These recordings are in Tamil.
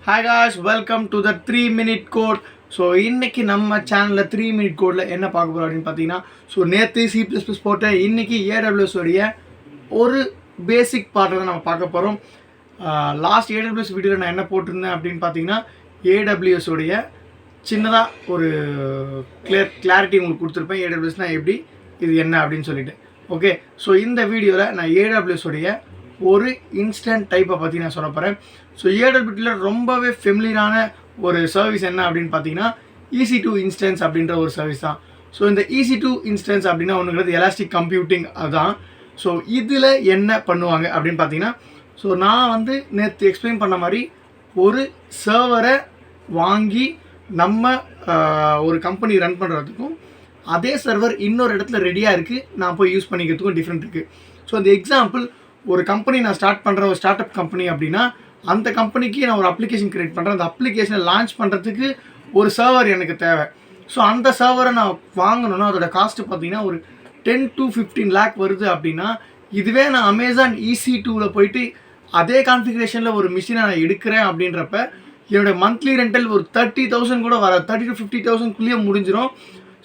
Hi guys, welcome to the 3-minute code. So இன்றைக்கி நம்ம சேனலில் 3-minute கோடில் என்ன பார்க்க போகிறோம் அப்படின்னு பார்த்தீங்கன்னா, ஸோ நேற்று C++ போட்டேன். இன்றைக்கி AWS உடைய ஒரு பேசிக் பார்ட்டை தான் நம்ம பார்க்க போகிறோம். லாஸ்ட் AWS வீடியோவில் நான் என்ன போட்டிருந்தேன் அப்படின்னு பார்த்தீங்கன்னா, AWS உடைய சின்னதாக ஒரு கிளாரிட்டி உங்களுக்கு கொடுத்துருப்பேன். AWSனால் எப்படி, இது என்ன அப்படின்னு சொல்லிட்டு. ஓகே, ஸோ இந்த வீடியோவில் நான் AWS உடைய ஒரு இன்ஸ்டன்ட் டைப்பை பற்றி நான் சொல்ல போகிறேன். ஸோ AWSல ரொம்பவே ஃபெமிலியரான ஒரு சர்வீஸ் என்ன அப்படின்னு பார்த்தீங்கன்னா, EC2 இன்ஸ்டன்ஸ் அப்படின்ற ஒரு சர்வீஸ் தான். ஸோ இந்த EC2 இன்ஸ்டன்ஸ் அப்படின்னா ஒன்றுங்கிறது எலாஸ்டிக் கம்ப்யூட்டிங் அதுதான். ஸோ இதில் என்ன பண்ணுவாங்க அப்படின்னு பார்த்தீங்கன்னா, ஸோ நான் நேற்று எக்ஸ்பிளைன் பண்ண மாதிரி ஒரு சர்வரை வாங்கி நம்ம ஒரு கம்பெனி ரன் பண்ணுறதுக்கும் அதே சர்வர் இன்னொரு இடத்துல ரெடியாக இருக்குது நான் போய் யூஸ் பண்ணிக்கிறதுக்கும் டிஃப்ரெண்ட் இருக்குது. ஸோ அந்த எக்ஸாம்பிள், ஒரு கம்பெனி நான் ஸ்டார்ட் பண்ணுற ஒரு ஸ்டார்ட் அப் கம்பெனி அப்படின்னா, அந்த கம்பெனிக்கு நான் ஒரு அப்ளிகேஷன் க்ரியேட் பண்ணுறேன். அந்த அப்ளிகேஷனை லான்ச் பண்ணுறதுக்கு ஒரு சர்வர் எனக்கு தேவை. ஸோ அந்த சர்வரை நான் வாங்கணுன்னா அதோட காஸ்ட்டு பார்த்தீங்கன்னா ஒரு 10 to 15 lakh வருது அப்படின்னா, இதுவே நான் அமேசான் EC2வில் போயிட்டு அதே கான்ஃபிகரேஷனில் ஒரு மிஷினை நான் எடுக்கிறேன் அப்படின்றப்ப என்னோடய மந்த்லி ரெண்டல் ஒரு 30,000 கூட வர 30 to 50,000க்குள்ளேயே முடிஞ்சிடும்.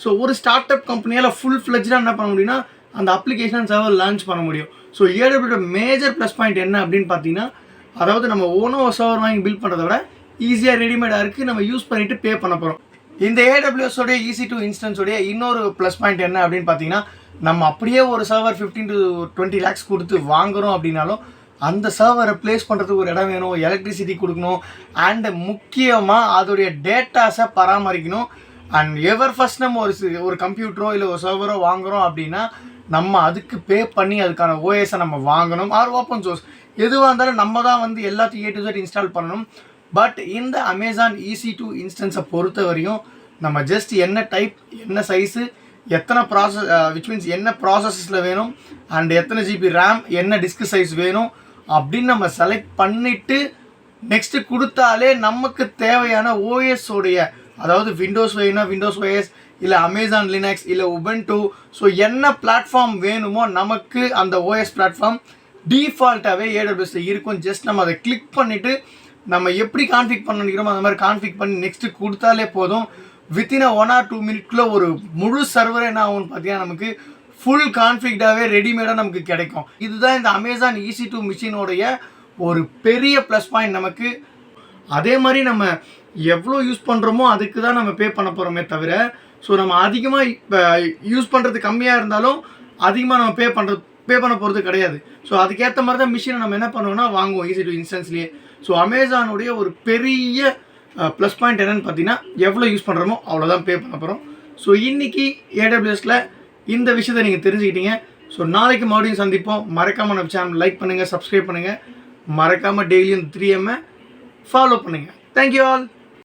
ஸோ ஒரு ஸ்டார்ட் அப் கம்பெனியால் ஃபுல் ஃப்ளெஜ்டாக என்ன பண்ண முடியும்னா அந்த அப்ளிகேஷன் சர்வர் லான்ச் பண்ண முடியும். So AWS major plus point என்ன அப்படின்னு பார்த்தீங்கன்னா, அதாவது நம்ம ஓனோ சர்வர் வாங்கி பில்ட் பண்ணுறத விட ஈஸியாக ரெடிமேடாக இருக்குது, நம்ம யூஸ் பண்ணிவிட்டு பே பண்ண போகிறோம். இந்த AWS உடைய EC2 இன்ஸ்டன்ஸோடைய இன்னொரு ப்ளஸ் பாயிண்ட் என்ன அப்படின்னு பார்த்தீங்கன்னா, நம்ம அப்படியே ஒரு சர்வர் 15 to 20 lakhs கொடுத்து வாங்குகிறோம் அப்படின்னாலும் அந்த சர்வரை ப்ளேஸ் பண்ணுறதுக்கு ஒரு இடம் வேணும், எலக்ட்ரிசிட்டி கொடுக்கணும், அண்டு முக்கியமாக அதோடைய டேட்டாஸை பராமரிக்கணும். அண்ட் எவர் ஃபஸ்ட் நம்ம ஒரு கம்ப்யூட்டரோ இல்லை ஒரு சர்வரோ வாங்குகிறோம் அப்படின்னா நம்ம அதுக்கு பே பண்ணி அதுக்கான ஓஎஸை நம்ம வாங்கணும். ஆர் ஓப்பன் சோர்ஸ் எதுவாக இருந்தாலும் நம்ம தான் எல்லாத்தையும் A to Z இன்ஸ்டால் பண்ணணும். பட் இந்த அமேசான் EC2 இன்ஸ்டன்ஸை பொறுத்த வரையும் நம்ம ஜஸ்ட் என்ன டைப், என்ன சைஸு, எத்தனை ப்ராசஸ் விச் மீன்ஸ் என்ன ப்ராசஸஸில் வேணும், அண்ட் எத்தனை GB ரேம், என்ன டிஸ்க் சைஸ் வேணும் அப்படின்னு நம்ம செலக்ட் பண்ணிவிட்டு நெக்ஸ்ட்டு கொடுத்தாலே நமக்கு தேவையான ஓஎஸோடைய, அதாவது விண்டோஸ் வேணும்னா விண்டோஸ் OS, இல்லை அமேசான் லினக்ஸ், இல்லை உபுண்டு, ஸோ என்ன பிளாட்ஃபார்ம் வேணுமோ நமக்கு அந்த OS பிளாட்ஃபார்ம் டிஃபால்ட்டாகவே AWSல இருக்கும். ஜஸ்ட் நம்ம அதை கிளிக் பண்ணிவிட்டு நம்ம எப்படி கான்ஃபிக் பண்ண நினைக்கிறோமோ அந்த மாதிரி கான்ஃபிக் பண்ணி நெக்ஸ்ட்டு கொடுத்தாலே போதும். வித்தின் 1 or 2 minutes ஒரு முழு சர்வரே என்ன ஆகும்னு பார்த்தீங்கன்னா நமக்கு ஃபுல் கான்ஃபிக்டாகவே ரெடிமேடாக நமக்கு கிடைக்கும். இதுதான் இந்த அமேசான் EC2 மிஷினோடைய ஒரு பெரிய ப்ளஸ் பாயிண்ட் நமக்கு. அதே மாதிரி நம்ம எவ்வளோ யூஸ் பண்ணுறோமோ அதுக்கு தான் நம்ம பே பண்ண போகிறோமே தவிர, ஸோ நம்ம அதிகமாக இப்போ யூஸ் பண்ணுறது கம்மியாக இருந்தாலும் அதிகமாக நம்ம பே பண்ண போகிறது கிடையாது. ஸோ அதுக்கேற்ற மாதிரி தான் மிஷினை நம்ம என்ன பண்ணுவோம்னா வாங்குவோம் EC2 இன்ஸ்டன்ஸ்லேயே. ஸோ அமேசானுடைய ஒரு பெரிய ப்ளஸ் பாயிண்ட் என்னென்னு பார்த்தீங்கன்னா, எவ்வளோ யூஸ் பண்ணுறோமோ அவ்வளோதான் பே பண்ண போகிறோம். ஸோ இன்றைக்கி AWSல இந்த விஷயத்தை நீங்கள் தெரிஞ்சுக்கிட்டீங்க. ஸோ நாளைக்கு மறுபடியும் சந்திப்போம். மறக்காமல் நம்ம சேனல் லைக் பண்ணுங்கள், சப்ஸ்கிரைப் பண்ணுங்கள், மறக்காமல் டெய்லியும் 3M ஃபாலோ பண்ணுங்கள். Thank you all.